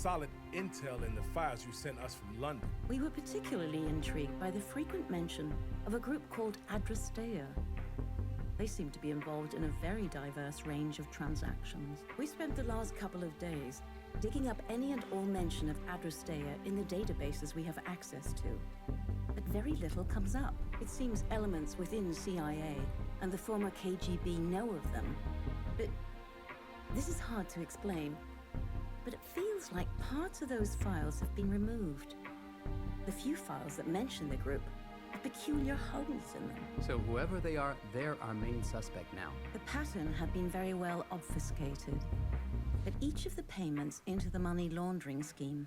solid intel in the files you sent us from London. We were particularly intrigued by the frequent mention of a group called Adrastea. They seem to be involved in a very diverse range of transactions. We spent the last couple of days digging up any and all mention of Adrastea in the databases we have access to. But very little comes up. It seems elements within CIA and the former KGB know of them. But this is hard to explain. But it feels like parts of those files have been removed. The few files that mention the group have peculiar holes in them. So whoever they are, they're our main suspect now. The pattern had been very well obfuscated. But each of the payments into the money laundering scheme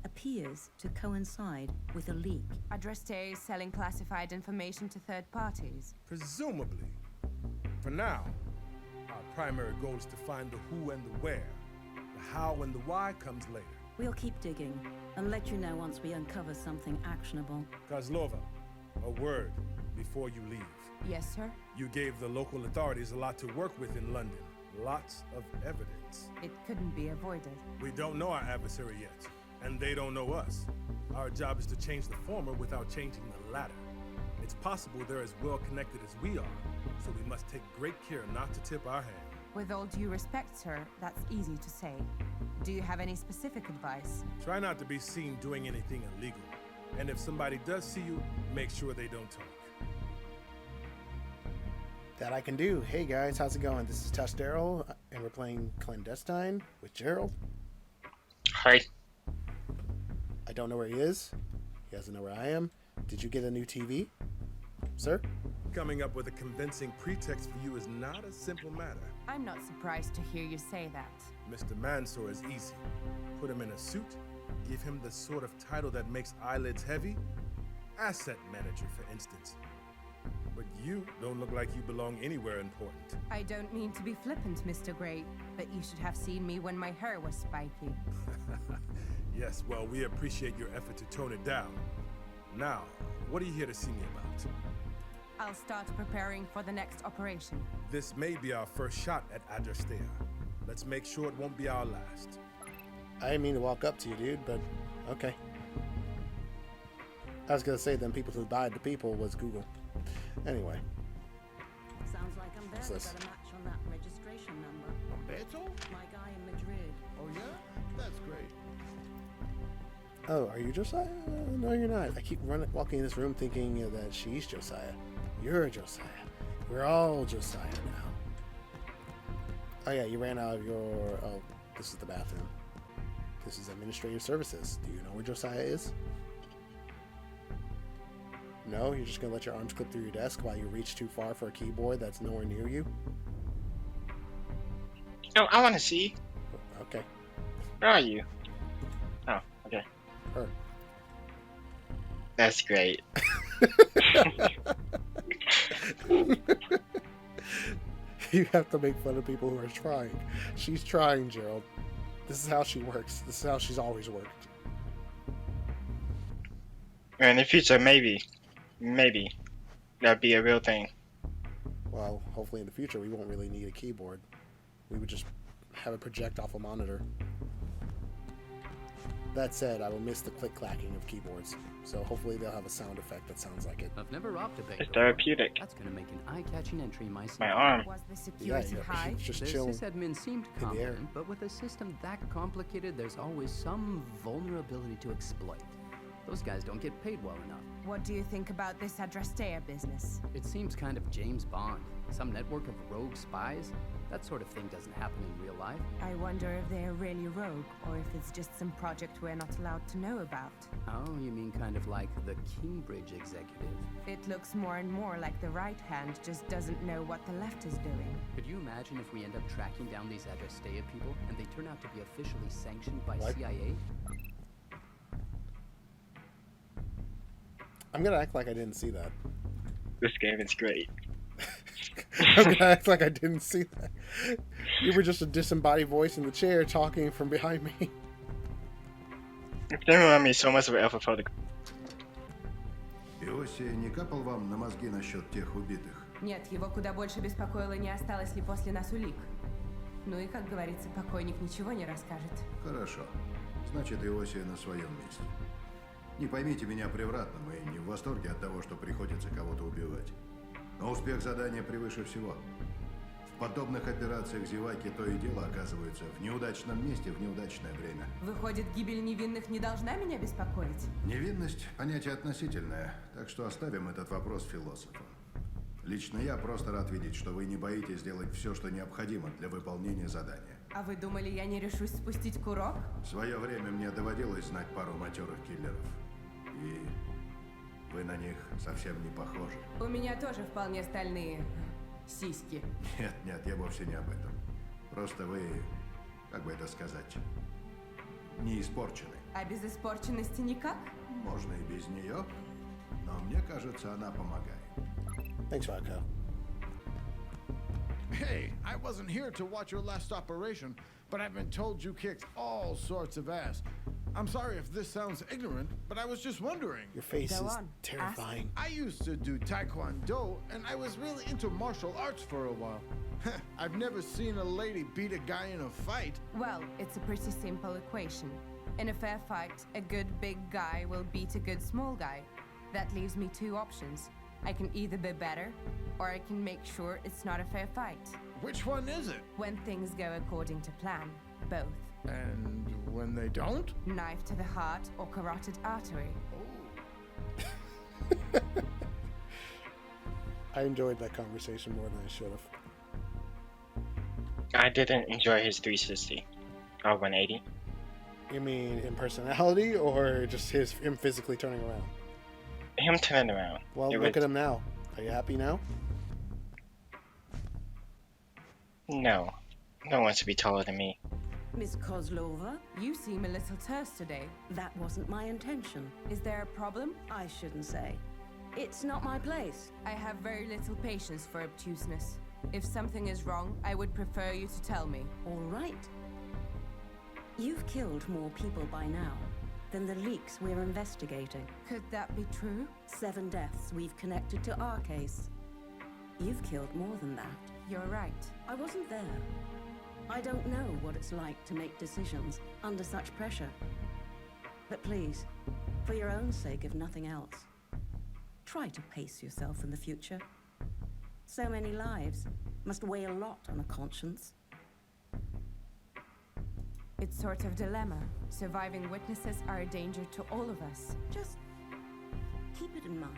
appears to coincide with a leak. Adrastea is selling classified information to third parties. Presumably. For now, our primary goal is to find the who and the where. The how and the why comes later. We'll keep digging and let you know once we uncover something actionable. Kozlova, a word before you leave. Yes, sir? You gave the local authorities a lot to work with in London. Lots of evidence. It couldn't be avoided. We don't know our adversary yet, and they don't know us. Our job is to change the former without changing the latter. It's possible they're as well connected as we are, so we must take great care not to tip our hand. With all due respect, sir, that's easy to say. Do you have any specific advice? Try not to be seen doing anything illegal. And if somebody does see you, make sure they don't talk. That I can do. Hey guys, how's it going? This is TUSDarryl, and we're playing Clandestine with Gerald. Hi. I don't know where he is. He doesn't know where I am. Did you get a new TV, sir? Coming up with a convincing pretext for you is not a simple matter. I'm not surprised to hear you say that. Mr. Mansour is easy. Put him in a suit, give him the sort of title that makes eyelids heavy. Asset manager, for instance. But you don't look like you belong anywhere important. I don't mean to be flippant, Mr. Gray, but you should have seen me when my hair was spiky. Yes, well, we appreciate your effort to tone it down. Now, what are you here to see me about? I'll start preparing for the next operation. This may be our first shot at Adrastea. Let's make sure it won't be our last. I didn't mean to walk up to you, dude, but okay. I was gonna say then people who died the people was Google. Anyway. Sounds like I'm What's barely this? got a match on that registration number. Beto? My guy in Madrid. Oh yeah? That's great. Oh, are you Josiah? No, you're not. I keep walking in this room thinking that she's Josiah. You're Josiah. We're all Josiah now. Oh yeah, you ran out of your... Oh, this is the bathroom. This is administrative services. Do you know where Josiah is? No? You're just going to let your arms clip through your desk while you reach too far for a keyboard that's nowhere near you? No, I want to see. Okay. Where are you? Oh, okay. Her. That's great. You have to make fun of people who are trying. She's trying, Gerald. This is how she works. This is how she's always worked. In the future, maybe, that'd be a real thing. Well, hopefully in the future we won't really need a keyboard. We would just have it project off a monitor. That said, I will miss the click-clacking of keyboards, so hopefully they'll have a sound effect that sounds like it. I've never robbed a bank. It's before. therapeutic. That's gonna make an eye-catching entry in my My arm. Was the Yeah, security yeah, high? just The chill. sysadmin seemed in the air. confident, but with a system that complicated, there's always some vulnerability to exploit. Those guys don't get paid well enough. What do you think about this Adrastea business? It seems kind of James Bond. Some network of rogue spies? That sort of thing doesn't happen in real life. I wonder if they're really rogue, or if it's just some project we're not allowed to know about. Oh, you mean kind of like the Kingbridge executive? It looks more and more like the right hand just doesn't know what the left is doing. Could you imagine if we end up tracking down these Adrastea people and they turn out to be officially sanctioned by What? CIA? I'm gonna act like I didn't see that. This game is great. I'm gonna act like I didn't see that. You were just a disembodied voice in the chair talking from behind me. It reminded me so much of Alpha Protocol. Иосия не капал вам на мозги насчет тех убитых? Нет, его куда больше беспокоило, не осталось ли после нас улик. Ну и, как говорится, покойник ничего не расскажет. Хорошо. значит Иосия на своем месте. Не поймите меня превратно, мы не в восторге от того, что приходится кого-то убивать. Но успех задания превыше всего. В подобных операциях зеваки то и дело оказываются в неудачном месте в неудачное время. Выходит, гибель невинных не должна меня беспокоить? Невинность – понятие относительное, так что оставим этот вопрос философу. Лично я просто рад видеть, что вы не боитесь сделать все, что необходимо для выполнения задания. А вы думали, я не решусь спустить курок? В свое время мне доводилось знать пару матерых киллеров. И вы на них совсем не похожи. У меня тоже вполне стальные сиськи. Нет, я вовсе не об этом. Просто вы, как бы это сказать, не испорчены. А без испорченности никак? Можно и без нее, но мне кажется, она помогает. Thanks, Rocco. Hey, I wasn't here to watch your last operation, but I've been told you kicked all sorts of ass. I'm sorry if this sounds ignorant, but I was just wondering. Your face Go is on. terrifying. I used to do Taekwondo, and I was really into martial arts for a while. I've never seen a lady beat a guy in a fight. Well, it's a pretty simple equation. In a fair fight, a good big guy will beat a good small guy. That leaves me two options. I can either be better, or I can make sure it's not a fair fight. Which one is it? When things go according to plan, both. And when they don't? Knife to the heart or carotid artery. I enjoyed that conversation more than I should have. I didn't enjoy his 360 or 180. You mean in personality or just him physically turning around? Him turning around. Well, look at him now. Are you happy now? No. No one should be taller than me. Miss Kozlova, You seem a little terse today. that wasn't my intention. Is there a problem? I shouldn't say. It's not my place. I have very little patience for obtuseness. If something is wrong, I would prefer you to tell me. All right. You've killed more people by now than the leaks we're investigating. Could that be true? 7 deaths we've connected to our case. You've killed more than that. You're right. I wasn't there. I don't know what it's like to make decisions under such pressure. But please, for your own sake if nothing else, try to pace yourself in the future. So many lives must weigh a lot on a conscience. It's sort of dilemma. Surviving witnesses are a danger to all of us. Just keep it in mind.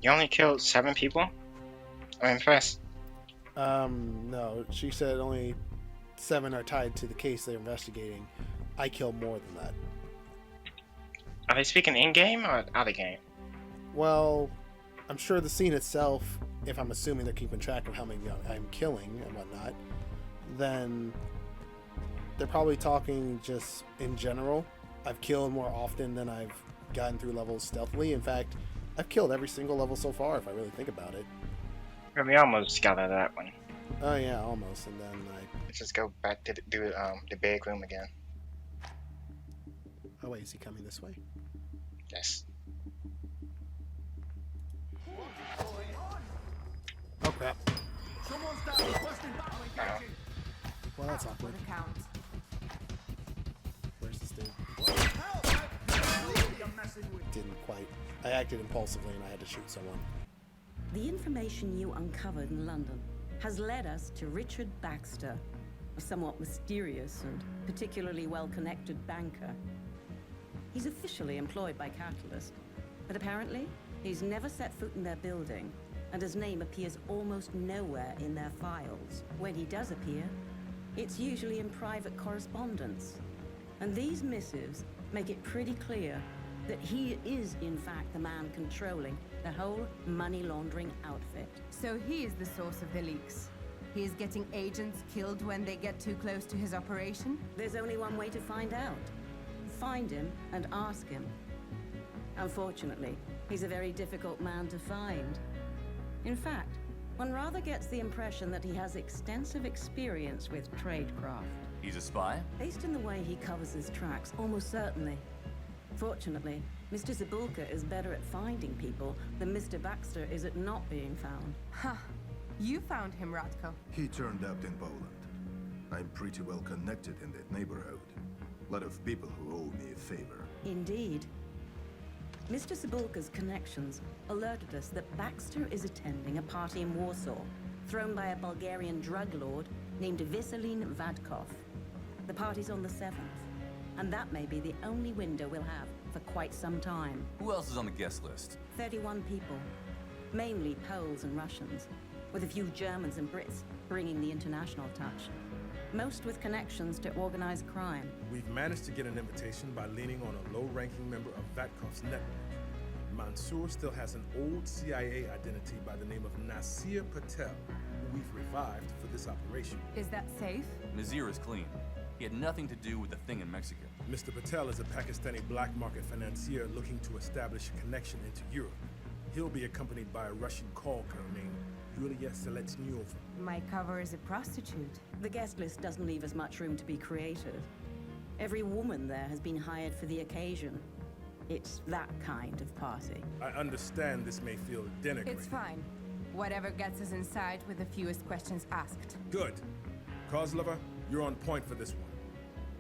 You only killed 7 people? I'm impressed. No, she said only 7 are tied to the case they're investigating. I killed more than that. Are they speaking in-game or out of game? Well, I'm sure the scene itself, if I'm assuming they're keeping track of how many I'm killing and whatnot, then they're probably talking just in general. I've killed more often than I've gotten through levels stealthily. In fact, I've killed every single level so far, if I really think about it. We almost got out of that one. Oh yeah, almost. And then Let's just go back to the big room again. oh wait, is he coming this way? Yes. Oh crap. Well, that's For awkward. the count. Where's this dude? Didn't quite. I acted impulsively and I had to shoot someone. The information you uncovered in London has led us to Richard Baxter, a somewhat mysterious and particularly well-connected banker. He's officially employed by Catalyst, but apparently he's never set foot in their building, and his name appears almost nowhere in their files. When he does appear, it's usually in private correspondence. And these missives make it pretty clear that he is in fact the man controlling the whole money laundering outfit. So he is the source of the leaks. He is getting agents killed when they get too close to his operation? There's only one way to find out. Find him and ask him. Unfortunately, he's a very difficult man to find. In fact, one rather gets the impression that he has extensive experience with tradecraft. He's a spy? Based on the way he covers his tracks, almost certainly. Fortunately, Mr. Zabulka is better at finding people than Mr. Baxter is at not being found. Ha! You found him, Radko. He turned up in Poland. I'm pretty well connected in that neighborhood. A lot of people who owe me a favor. Indeed. Mr. Cebulka's connections alerted us that Baxter is attending a party in Warsaw, thrown by a Bulgarian drug lord named Viselin Vadkov. The party's on the 7th, and that may be the only window we'll have for quite some time. Who else is on the guest list? 31 people, mainly Poles and Russians, with a few Germans and Brits bringing the international touch. Most with connections to organized crime. We've managed to get an invitation by leaning on a low-ranking member of Vatkov's network. Mansour still has an old CIA identity by the name of Nasir Patel, who we've revived for this operation. Is that safe? Nazir is clean. He had nothing to do with the thing in Mexico. Mr. Patel is a Pakistani black market financier looking to establish a connection into Europe. He'll be accompanied by a Russian call girl named Yulia Seletsnyova. My cover is a prostitute. The guest list doesn't leave us much room to be creative. Every woman there has been hired for the occasion. It's that kind of party. I understand this may feel denigrating. It's fine. Whatever gets us inside with the fewest questions asked. Good. Kozlova, you're on point for this one.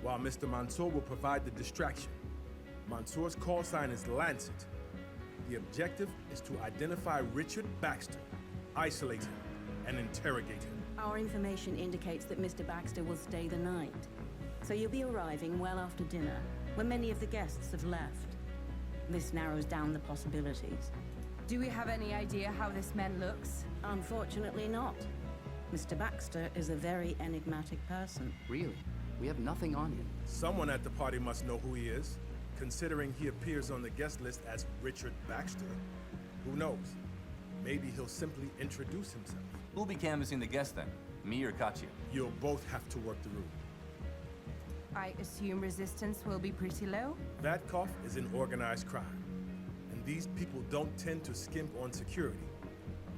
While Mr. Mansour will provide the distraction, Mansour's call sign is Lancet. The objective is to identify Richard Baxter, isolate him, and interrogate him. Our information indicates that Mr. Baxter will stay the night. So you'll be arriving well after dinner, when many of the guests have left. This narrows down the possibilities. Do we have any idea how this man looks? Unfortunately not. Mr. Baxter is a very enigmatic person. Really? We have nothing on him. Someone at the party must know who he is, considering he appears on the guest list as Richard Baxter. Who knows? Maybe he'll simply introduce himself. Who'll be canvassing the guest then? Me or Katya? You'll both have to work the room. I assume resistance will be pretty low? Vatkov is an organized crime, and these people don't tend to skimp on security.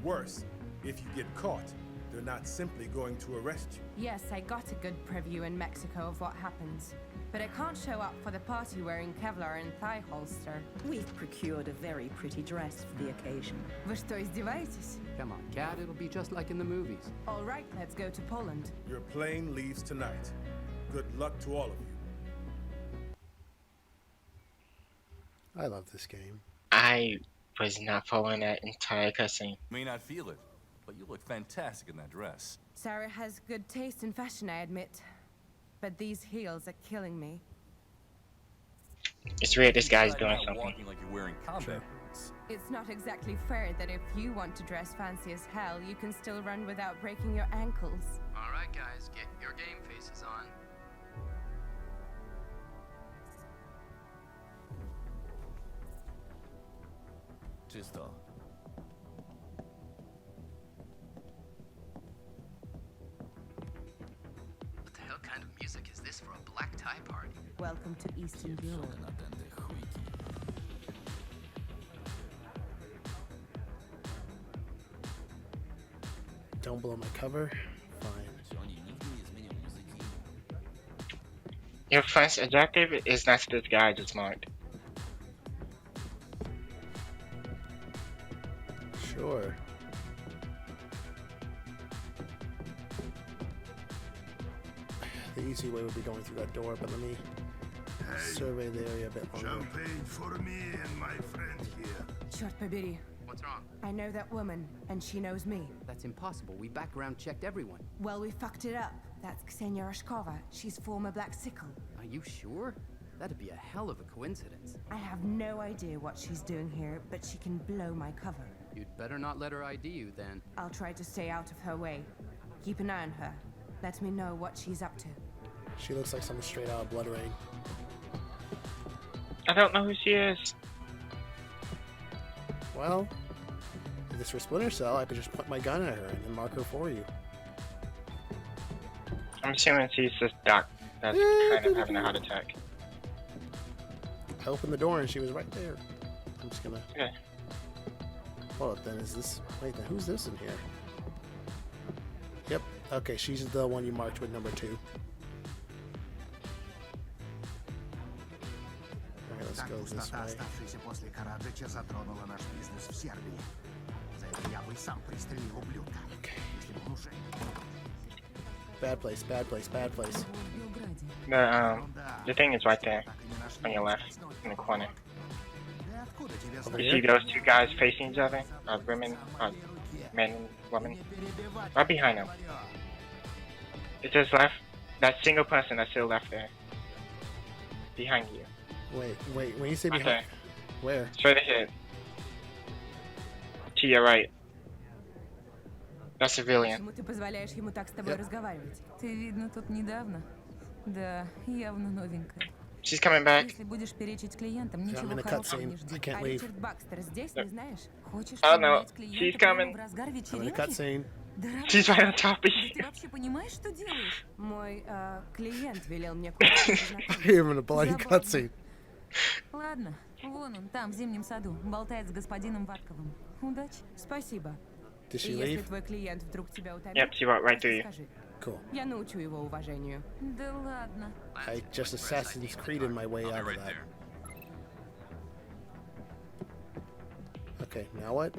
Worse, if you get caught, they're not simply going to arrest you. Yes, I got a good preview in Mexico of what happens. But I can't show up for the party wearing Kevlar and thigh holster. We've procured a very pretty dress for the occasion. Вы что, издеваетесь? Come on, Cat, it'll be just like in the movies. All right, let's go to Poland. Your plane leaves tonight. Good luck to all of you. I love this game. I was not following that entire cutscene. May not feel it, but you look fantastic in that dress. Sarah has good taste in fashion, I admit. But these heels are killing me. It's weird this guy's doing Not something. walking like you're wearing combat boots. It's not exactly fair that if you want to dress fancy as hell, you can still run without breaking your ankles. All right, guys, get your game faces on. Czysto. What the hell kind of music is this for a black tie party? Welcome to Eastern Europe. Don't blow my cover. Fine. Your first objective is not this guy just marked. Sure. The easy way would be going through that door, but let me survey the area a bit longer. Champagne for me and my friend here. Черт побери. What's wrong? I know that woman, and she knows me. That's impossible. We background checked everyone. Well, we fucked it up. That's Ksenia Rashkova. She's former Black Sickle. Are you sure? That'd be a hell of a coincidence. I have no idea what she's doing here, but she can blow my cover. You'd better not let her ID you then. I'll try to stay out of her way. Keep an eye on her. Let me know what she's up to. She looks like something straight out of Blood Rain. I don't know who she is. Well, if this were Splinter Cell, I could just point my gun at her and then mark her for you. I'm assuming she's this doc that's kind of having a heart attack. I opened the door and she was right there. I'm just gonna... Okay. Hold up then, is this... Wait then, who's this in here? Yep, okay, she's the one you marked with number 2. Alright, let's go this Пустота, way. оставшаяся после Караджича, затронула наш бизнес в Сербии. За это я бы и сам пристрелил ублюдка, если бы он уже. Bad place, bad place, bad place. The thing is right there, on your left, in the corner. Да откуда тебе Over You знать? see here? those two guys facing each other? Women, men and women? Right behind them. It says left. That single person that's still left there. Behind you. Wait, when you say Right behind... there. Where? Straight ahead. To your right. That's civilian. Почему ты позволяешь ему так с тобой разговаривать? Ты, видно, тут недавно. Да, явно новенькая. She's coming back. Если будешь перечить клиентам, I'm ничего in a хорошего cutscene. не I жди. can't А leave. Ричард Бакстер здесь, Yep. не знаешь? Хочешь Oh no, поймать she's клиента coming. прямо в разгар I'm in a вечеринки? cutscene. Дорогой, She's right on top of да you. ты вообще понимаешь, что делаешь? Мой клиент велел мне кое-что познакомиться. Here I'm in a bloody Забавно. cutscene. Ладно, вон он, там, в зимнем саду, болтает с господином Ватковым. Удачи. Спасибо. Did И she если leave? твой клиент вдруг тебя утомит, Yep, she walked right просто through you. скажи. Cool. Я научу его уважению. Да ладно. I just Assassin's Creed in my way out of that. Okay, now what?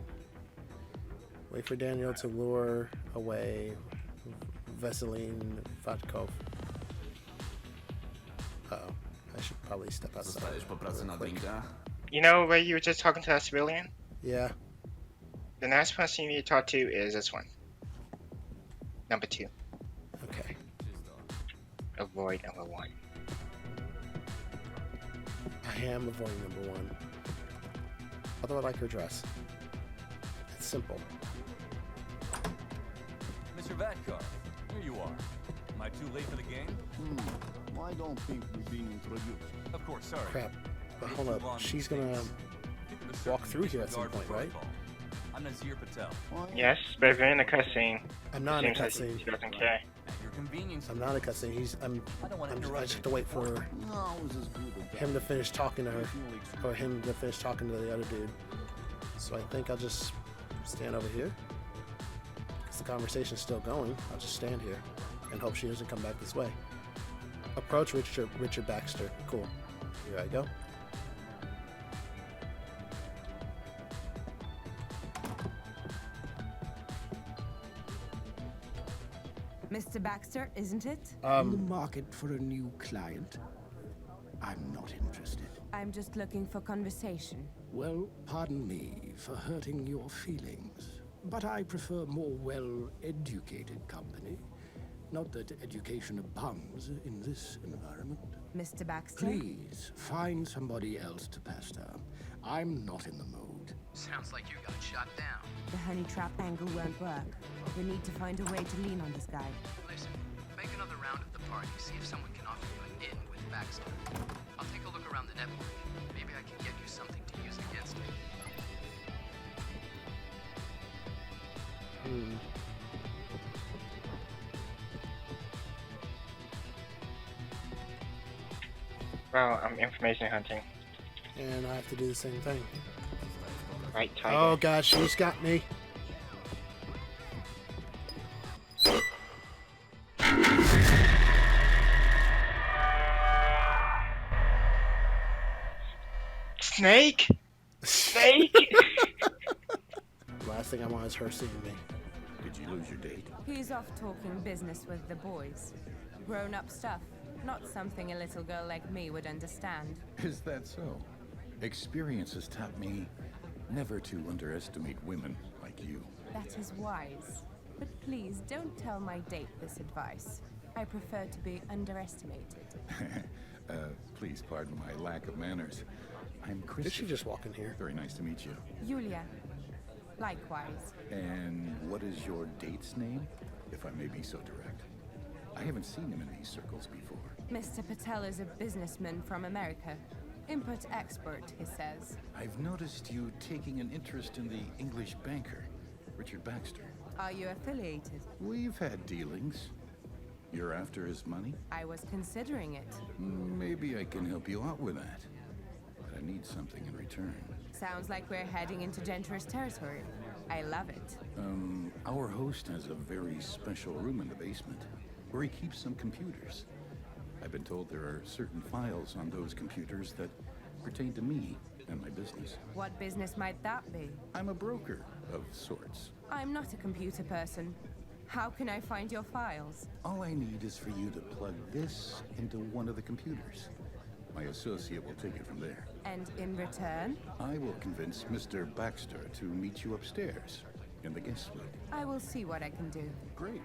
Wait for Daniel to lure away Veseline Vatkov. Uh-oh. I should probably step outside. real quick. You know where you were just talking to that civilian? Yeah. The next person you need to talk to is this one. Number 2. Okay. Avoid number 1. I am avoiding number 1. Although I like her dress. It's simple. Mr. Vatkar, here you are. Am I too late for the game? I don't think we've been introduced. Of course, sorry. Crap. But hold up. She's gonna walk through here at some point, right? I'm Nazir Patel. Yes, but if you're in the cutscene, I'm not in a seems like cutscene. she doesn't care. At your convenience. I'm not in a cutscene. I just have to wait for No, it's as good as him to finish talking to her, or him to finish talking to the other dude. So I think I'll just stand over here. 'Cause the conversation's still going. I'll just stand here and hope she doesn't come back this way. Approach Richard Baxter. Cool. Here I go. Mr. Baxter, isn't it? in the market for a new client. I'm not interested. I'm just looking for conversation. Well, pardon me for hurting your feelings, but I prefer more well-educated company. Not that education abounds in this environment. Mr. Baxter? Please, find somebody else to pester. I'm not in the mood. Sounds like you got shot down. The honey trap angle won't work. We need to find a way to lean on this guy. Listen, make another round of the party, see if someone can offer you an in with Baxter. I'll take a look around the network. Maybe I can get you something to use against him. Well, I'm information hunting. And I have to do the same thing. Right, Tiger. Oh god, she's got me. Snake? Snake? Last thing I want is her seeing me. Did you lose your date? He's off talking business with the boys. Grown-up stuff. Not something a little girl like me would understand. Is that so? Experience has taught me never to underestimate women like you. That is wise. But please, don't tell my date this advice. I prefer to be underestimated. Please pardon my lack of manners. I'm Chris. Did she just walk in here? Very nice to meet you. Julia. Likewise. And what is your date's name, if I may be so direct? I haven't seen him in these circles before. Mr. Patel is a businessman from America. Import-export, he says. I've noticed you taking an interest in the English banker, Richard Baxter. Are you affiliated? We've had dealings. You're after his money? I was considering it. Maybe I can help you out with that. But I need something in return. Sounds like we're heading into dangerous territory. I love it. Our host has a very special room in the basement where he keeps some computers. I've been told there are certain files on those computers that pertain to me and my business. What business might that be? I'm a broker of sorts. I'm not a computer person. How can I find your files? All I need is for you to plug this into one of the computers. My associate will take it from there. And in return, I will convince Mr. Baxter to meet you upstairs in the guest suite. I will see what I can do. Great.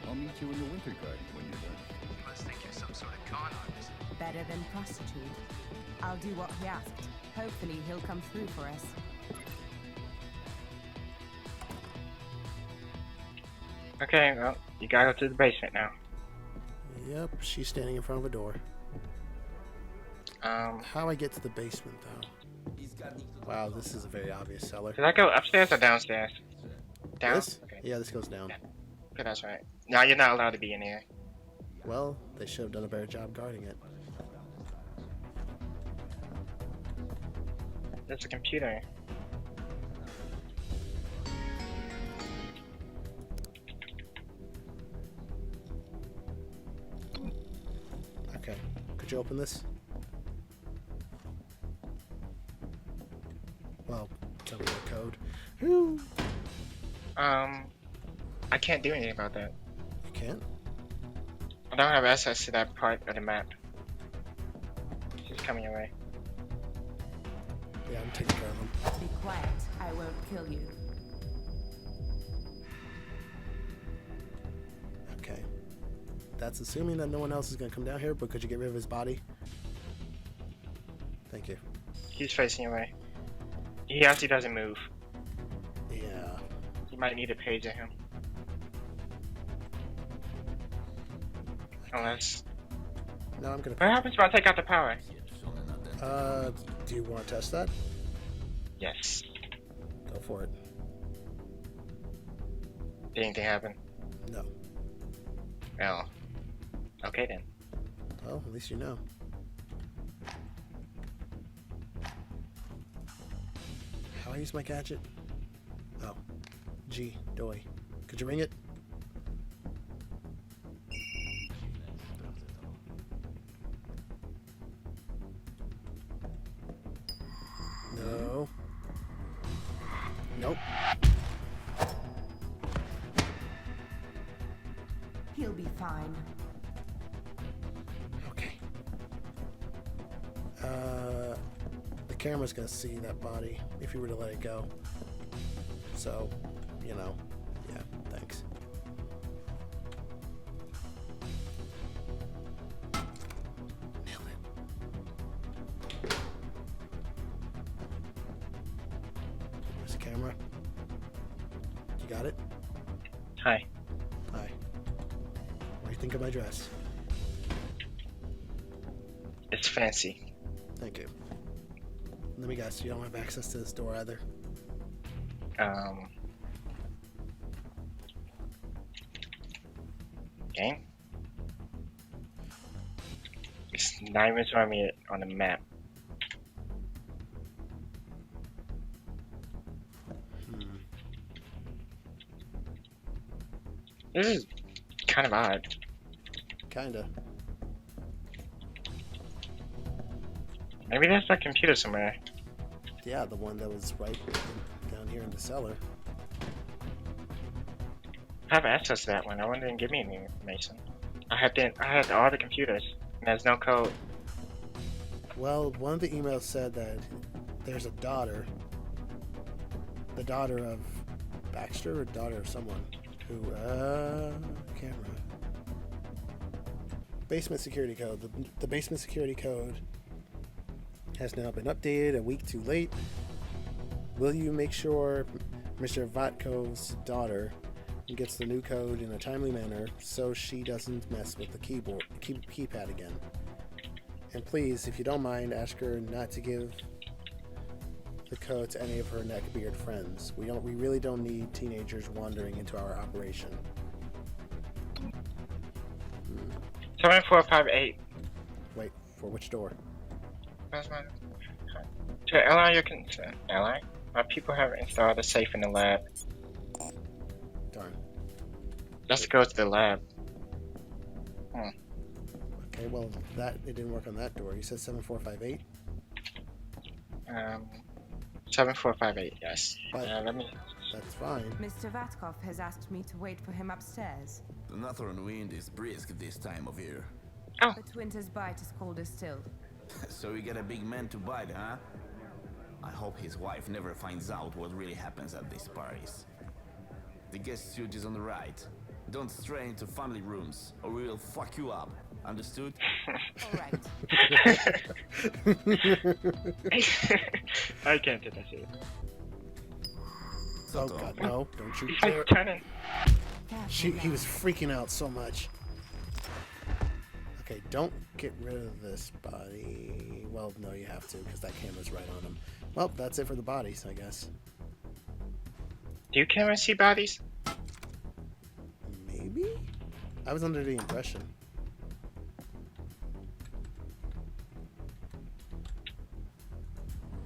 I'll meet you in the winter garden when you're done. You must think you're some sort of con artist. Better than prostitute. I'll do what he asked. Hopefully he'll come through for us. Okay, well, you gotta go to the basement now. Yep, she's standing in front of a door. How do I get to the basement, though? Wow, this is a very obvious cellar. Did I go upstairs or downstairs? Down? This? Okay. Yeah, this goes down. Okay, that's right. No, you're not allowed to be in here. Well, they should have done a better job guarding it. There's a computer. Okay, could you open this? Well, tell me the code. Whew. I can't do anything about that. You can't? I don't have access to that part of the map. She's coming your way. Yeah, I'm taking care of them. Be quiet. I won't kill you. Okay. That's assuming that no one else is going to come down here, but could you get rid of his body? Thank you. He's facing your way. He actually doesn't move. Yeah. You might need a page of him. Unless... No, I'm going What happens if I take out the power? Do you want to test that? Yes. Go for it. Did anything happen? No. Well. Okay then. Well, at least you know. How I use my gadget? Oh. G. Doi. Could you ring it? No. Nope. He'll be fine. Okay. The camera's gonna see that body if you were to let it go. So, you know, yeah, thanks. Nailed it. There's the camera. You got it? Hi. Hi. What do you think of my dress? It's fancy. Thank you. Let me guess, you don't have access to this door either? Game? It's not even showing me it on the map. This is kind of odd. Kinda. Maybe there's a computer somewhere. Yeah, the one that was right down here in the cellar. I have access to that one. That one didn't give me any information. I had all the computers, and there's no code. Well, one of the emails said that there's a daughter. The daughter of Baxter, or daughter of someone who, camera. Basement security code. The basement security code has now been updated a week too late. Will you make sure Mr. Vatkov's daughter gets the new code in a timely manner so she doesn't mess with the keypad again? And please, if you don't mind, ask her not to give the code to any of her neckbeard friends. We really don't need teenagers wandering into our operation. 7458. Wait, for which door? Where's my... To ally your consent. Ally? My people have installed a safe in the lab. Darn. Let's go to the lab. Okay, well, it didn't work on that door. You said 7458? 7458, yes. But let me That's fine. Mr. Vatkov has asked me to wait for him upstairs. The northern wind is brisk this time of year. Oh, But winter's bite is colder still. So you get a big man to bite, huh? I hope his wife never finds out what really happens at these parties. The guest suite is on the right. Don't stray into family rooms, or we will fuck you up. Understood? All right. I can't do that shit. Oh god, no! Don't you I'm dare! turning. He was freaking out so much. Okay, don't get rid of this body. Well, no, you have to, because that camera's right on him. Well, that's it for the bodies, I guess. Do you cameras see bodies? Maybe? I was under the impression.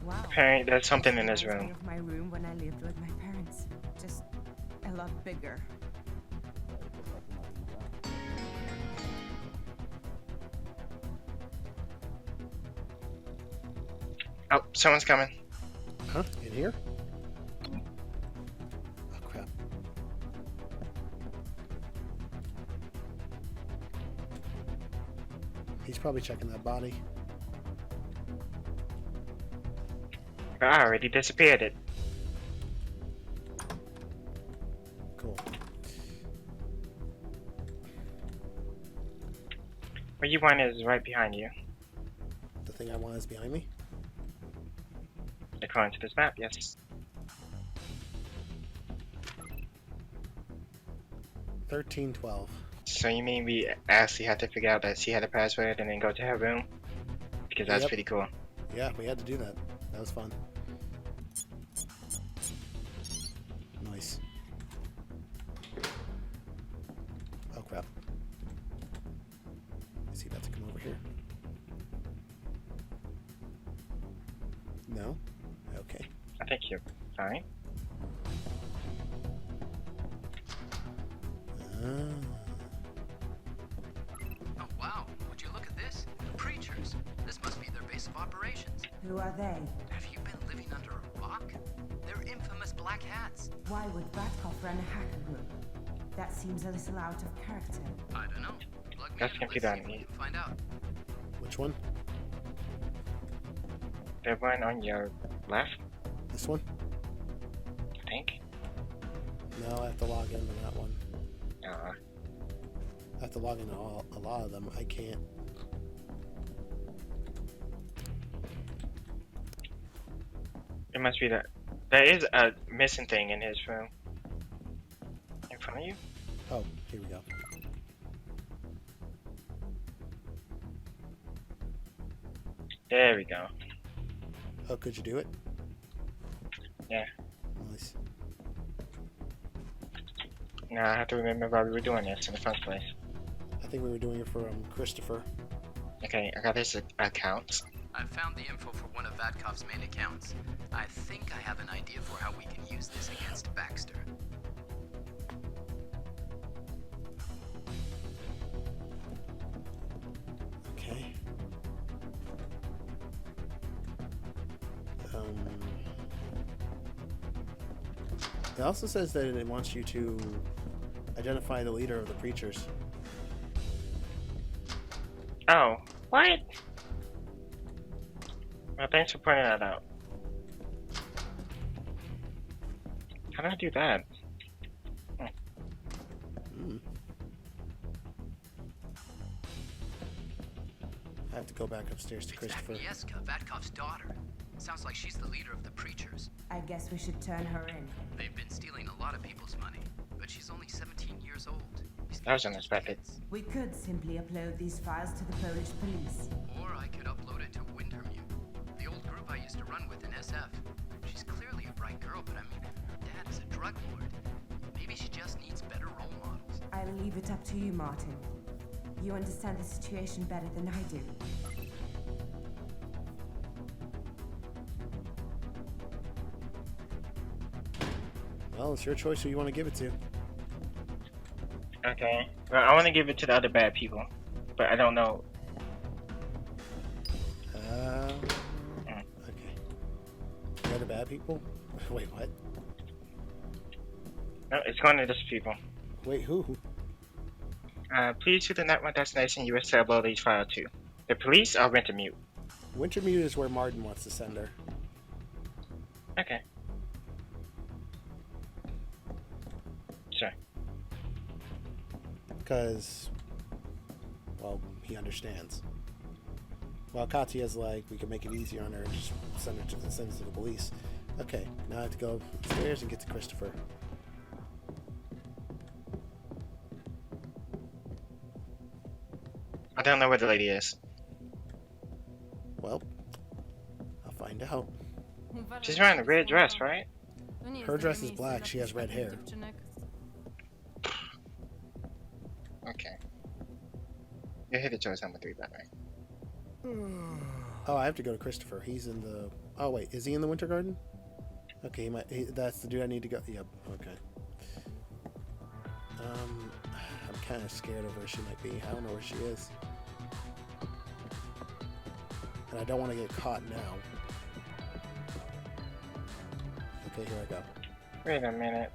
Wow. Apparently, there's something in this Reminds me room. of my room when I lived with my parents. Just a lot bigger. Oh, someone's coming. Huh? In here? Oh, crap. He's probably checking that body. I already disappeared it. Cool. What you want is right behind you. The thing I want is behind me? According to this map, yes. 1312. So you mean we actually had to figure out that she had a password and then go to her room? Because that's Yep. pretty cool. Yeah, we had to do that. That was fun. Nice. Oh crap. Is he about to come over here? No? Okay. I think you're fine. Ah. Oh wow, would you look at this? Preachers. This must be their base of operations. Who are they? Have you been living under a rock? They're infamous black hats. Why would Vatkov run a hacker group? That seems a little out of character. I don't know. Plug me That's in, gonna be let's see done. if we can find out. Which one? The one on your left, This one? I think. No, I have to log into that one. Uh, I have to log into a lot of them. I can't. it must be that. There is a missing thing in his room. In front of you? Oh, here we go. There we go. Oh, could you do it? Yeah. Nice. Now I have to remember why we were doing this in the first place. I think we were doing it for Christopher. Okay, I got his account. I found the info for one of Vatkov's main accounts. I think I have an idea for how we can use this against Baxter. Okay. It also says that it wants you to identify the leader of the preachers. Oh, what? Well, thanks for pointing that out. How do I do that? I have to go back upstairs to Christopher. Agnieszka, Vatkov's daughter. Sounds like she's the leader of the preachers. I guess we should turn her in. They've been stealing a lot of people's money, but she's only 17 years old. These That was kids are unexpected. kids. We could simply upload these files to the Polish police. Or I could upload it to Wintermute, the old group I used to run with in SF. She's clearly a bright girl, but I mean, her dad is a drug lord. Maybe she just needs better role models. I'll leave it up to you, Martin. You understand the situation better than I do. Well, it's your choice who you want to give it to. Okay. Well, I want to give it to the other bad people, but I don't know. Okay. The other bad people? Wait, what? No, it's going to these people. Wait, who? Please to the network destination you will below these file to. The police are Wintermute. Wintermute is where Martin wants to send her. Okay. Sure. Because, well, he understands. While Katya's like, we can make it easier on her and just send her to the police. Okay, now I have to go upstairs and get to Christopher. I don't know where the lady is. Well, I'll find out. She's wearing a red dress, right? Her dress is black, she has red hair. Okay. You hit the choice number 3, by the way. Oh, I have to go to Christopher. He's in the... Oh, wait. Is he in the Winter Garden? Okay, that's the dude I need to go... Yep, okay. I'm kind of scared of where she might be. I don't know where she is. And I don't want to get caught now. Okay, here I go. Wait a minute.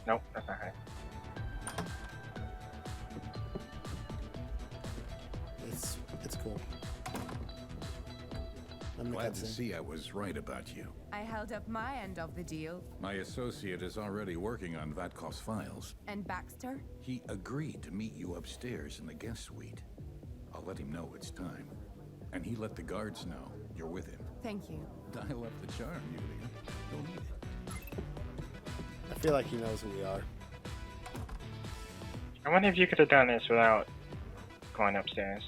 Nope, that's not her. It's cool. I'm glad to see I was right about you. I held up my end of the deal. My associate is already working on Vatkov's files. And Baxter? He agreed to meet you upstairs in the guest suite. I'll let him know it's time. And he let the guards know you're with him. Thank you. Dial up the charm, Yulia. You'll need it. I feel like he knows who we are. I wonder if you could have done this without going upstairs.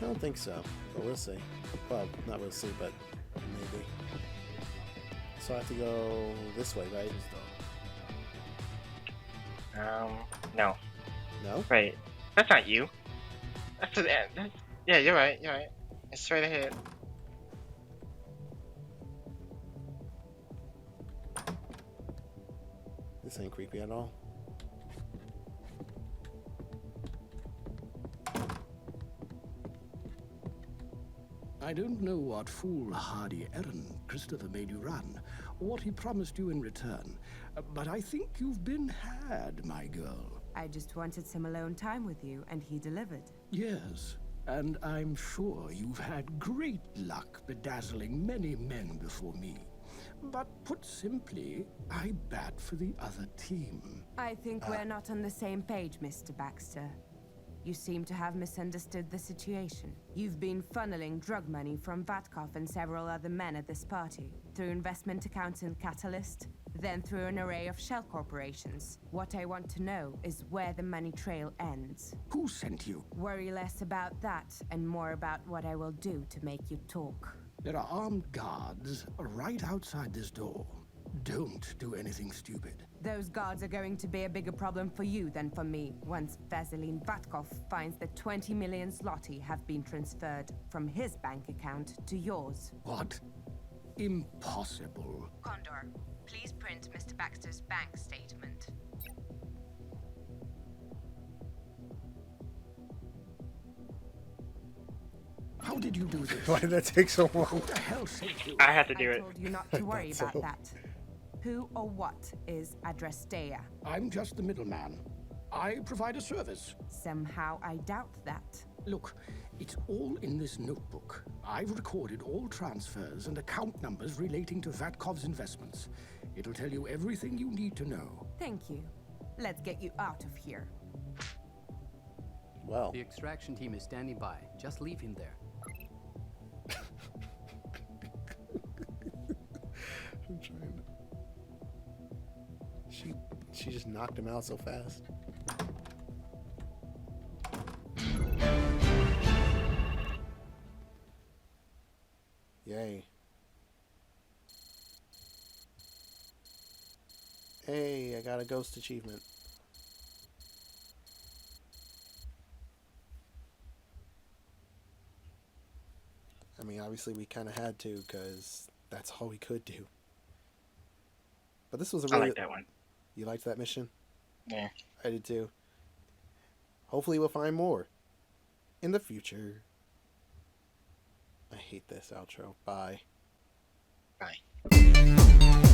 I don't think so, but we'll see. Well, not we'll see, but maybe. So I have to go this way, right? No. No? Wait, that's not you. That's the end. Yeah, you're right, It's straight ahead. This ain't creepy at all. I don't know what foolhardy errand Christopher made you run, or what he promised you in return, but I think you've been had, my girl. I just wanted some alone time with you, and he delivered. Yes, and I'm sure you've had great luck bedazzling many men before me. But put simply, I bat for the other team. I think we're not on the same page, Mr. Baxter. You seem to have misunderstood the situation. You've been funneling drug money from Vatkov and several other men at this party, through investment accounts in Catalyst, then through an array of shell corporations. What I want to know is where the money trail ends. Who sent you? Worry less about that, and more about what I will do to make you talk. There are armed guards right outside this door. Don't do anything stupid. Those guards are going to be a bigger problem for you than for me once Vaseline Vatkov finds that 20 million zloty have been transferred from his bank account to yours. What? Impossible. Condor, please print Mr. Baxter's bank statement. How did you do this? Why did that take so long? Who the hell sent you? I had to do I it. told you not to worry about that. Who or what is Adrestea? I'm just the middleman. I provide a service. Somehow I doubt that. Look, it's all in this notebook. I've recorded all transfers and account numbers relating to Vatkov's investments. It'll tell you everything you need to know. Thank you. Let's get you out of here. Well. The extraction team is standing by. Just leave him there. I'm trying to... She just knocked him out so fast. Yay. Hey, I got a ghost achievement. I mean, obviously we kind of had to, because that's all we could do. But this was a really... I like that one. You liked that mission? Yeah. I did too. Hopefully we'll find more in the future. I hate this outro. Bye. Bye.